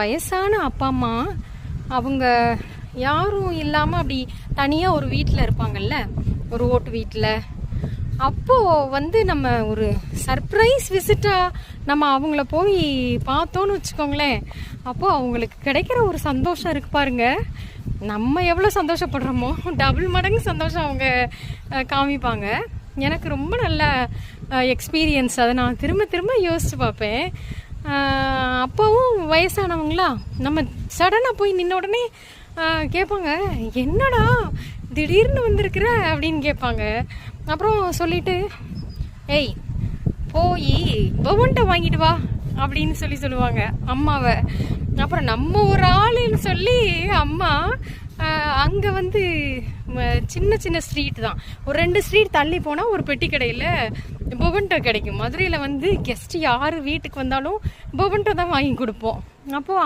வயசான அப்பா அம்மா அவங்க யாரும் இல்லாமல் அப்படி தனியாக ஒரு வீட்டில் இருப்பாங்கல்ல, ஒரு ஓட்டு வீட்டில். அப்போது நம்ம ஒரு சர்ப்ரைஸ் விசிட்டாக நம்ம அவங்கள போய் பார்த்தோன்னு வச்சுக்கோங்களேன், அப்போது அவங்களுக்கு கிடைக்கிற ஒரு சந்தோஷம் இருக்கு பாருங்க. நம்ம எவ்வளோ சந்தோஷப்படுறோமோ டபுள் மடங்கு சந்தோஷம் அவங்க காமிப்பாங்க. எனக்கு ரொம்ப நல்ல எக்ஸ்பீரியன்ஸ். அதை நான் திரும்ப திரும்ப யோசித்து பார்ப்பேன். அப்போவும் வயசானவங்களா நம்ம சடனாக போய் நின்ன உடனே கேட்பாங்க, என்னடா திடீர்னு வந்திருக்கிற அப்படின்னு கேட்பாங்க. அப்புறம் சொல்லிட்டு, ஏய் போய் பவன்ட்ட வாங்கிட்டு வா அப்படின்னு சொல்லுவாங்க அம்மாவை. அப்புறம் நம்ம ஒரு ஆளுன்னு சொல்லி அம்மா அங்கே சின்ன சின்ன ஸ்ட்ரீட் தான், ஒரு 2 ஸ்ட்ரீட் தள்ளி போனால் ஒரு பெட்டி கடையில் பொவன்டோ கிடைக்கும். மதுரையில் கெஸ்ட் யார் வீட்டுக்கு வந்தாலும் பொவன்டோ தான் வாங்கி கொடுப்போம். அப்போது